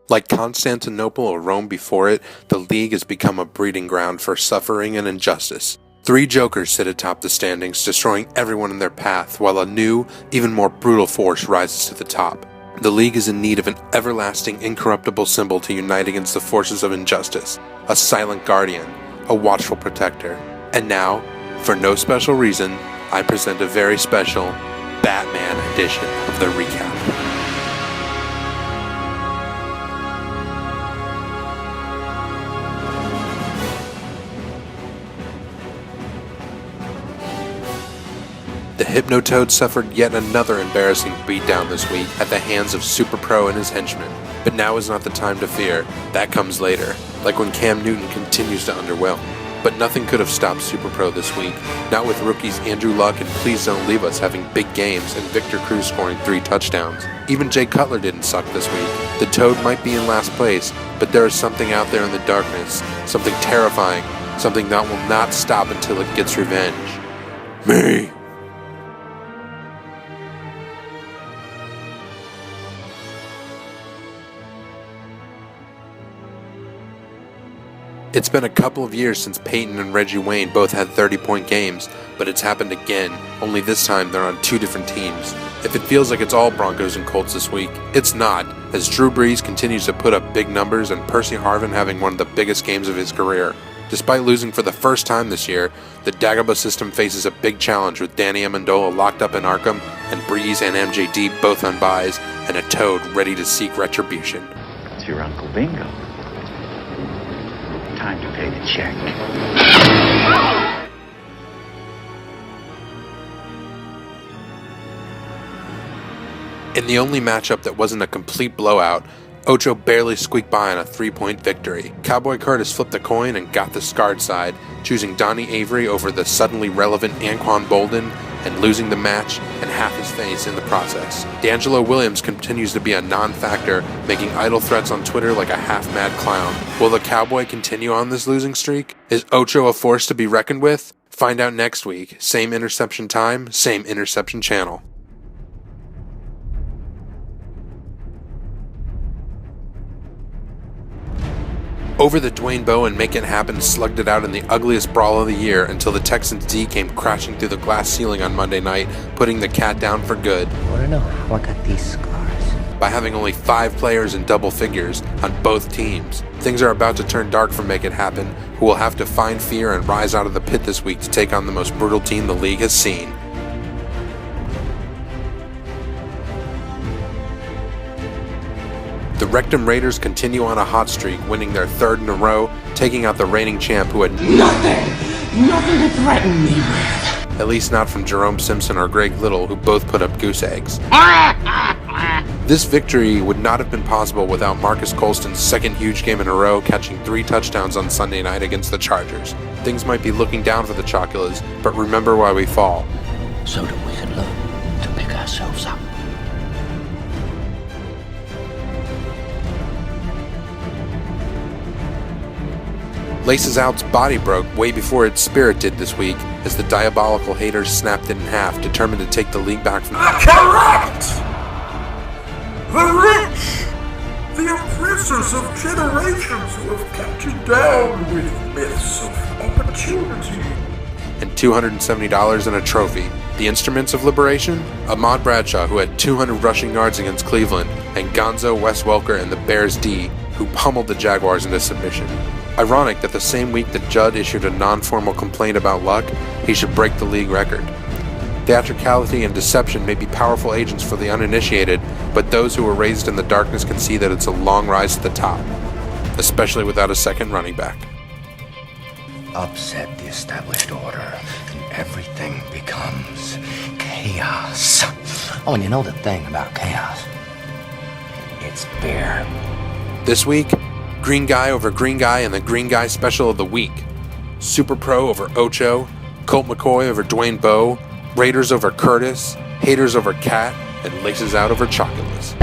Like Constantinople or Rome before it, the league has become a breeding ground for suffering and injustice. 3 jokers sit atop the standings, destroying everyone in their path, while a new, even more brutal force rises to the top. The league is in need of an everlasting, incorruptible symbol to unite against the forces of injustice, a silent guardian, a watchful protector. And now, for no special reason, I present a very special Batman edition of the recap. The Hypnotoad suffered yet another embarrassing beatdown this week at the hands of Super Pro and his henchmen. But now is not the time to fear. That comes later, like when Cam Newton continues to underwhelm. But nothing could have stopped Super Pro this week, not with rookies Andrew Luck and Please Don't Leave Us having big games and Victor Cruz scoring 3 touchdowns. Even Jay Cutler didn't suck this week. The Toad might be in last place, but there is something out there in the darkness, something terrifying, something that will not stop until it gets revenge. Me! It's been a couple of years since Peyton and Reggie Wayne both had 30-point games, but it's happened again, only this time they're on 2 different teams. If it feels like it's all Broncos and Colts this week, it's not, as Drew Brees continues to put up big numbers and Percy Harvin having one of the biggest games of his career. Despite losing for the first time this year, the Dagobah system faces a big challenge with Danny Amendola locked up in Arkham and Brees and MJD both on byes and a Toad ready to seek retribution. It's your Uncle Bingo. Time to pay the check. In the only matchup that wasn't a complete blowout, Ocho barely squeaked by on a 3-point victory. Cowboy Curtis flipped the coin and got the scarred side, choosing Donnie Avery over the suddenly relevant Anquan Bolden and losing the match and half his face in the process. D'Angelo Williams continues to be a non-factor, making idle threats on Twitter like a half-mad clown. Will the Cowboy continue on this losing streak? Is Ocho a force to be reckoned with? Find out next week. Same interception time, same interception channel. Over the Dwayne Bowe and Make It Happen slugged it out in the ugliest brawl of the year until the Texans D came crashing through the glass ceiling on Monday night, putting the cat down for good. Want to know how I got these scars? By having only 5 players in double figures on both teams. Things are about to turn dark for Make It Happen, who will have to find fear and rise out of the pit this week to take on the most brutal team the league has seen. The Rectum Raiders continue on a hot streak, winning their 3rd in a row, taking out the reigning champ who had nothing to threaten me with. At least not from Jerome Simpson or Greg Little, who both put up goose eggs. This victory would not have been possible without Marcus Colston's 2nd huge game in a row, catching 3 touchdowns on Sunday night against the Chargers. Things might be looking down for the Chocolas, but remember why we fall. So that we can learn to pick ourselves up. Laces Out's body broke way before its spirit did this week, as the diabolical haters snapped it in half, determined to take the league back from Correct! The rich! The oppressors of generations who have kept you down with myths of opportunity. and $270 and a trophy. The instruments of liberation? Ahmad Bradshaw, who had 200 rushing yards against Cleveland, and Gonzo Wes Welker and the Bears D, who pummeled the Jaguars into submission. Ironic that the same week that Judd issued a non-formal complaint about Luck, he should break the league record. Theatricality and deception may be powerful agents for the uninitiated, but those who were raised in the darkness can see that it's a long rise to the top, especially without a second running back. Upset the established order, and everything becomes chaos. Oh, and you know the thing about chaos? It's beer. This week, Green Guy over Green Guy and the Green Guy Special of the Week. Super Pro over Ocho, Colt McCoy over Dwayne Bowe, Raiders over Curtis, Haters over Cat, and Laces Out over Chocolates.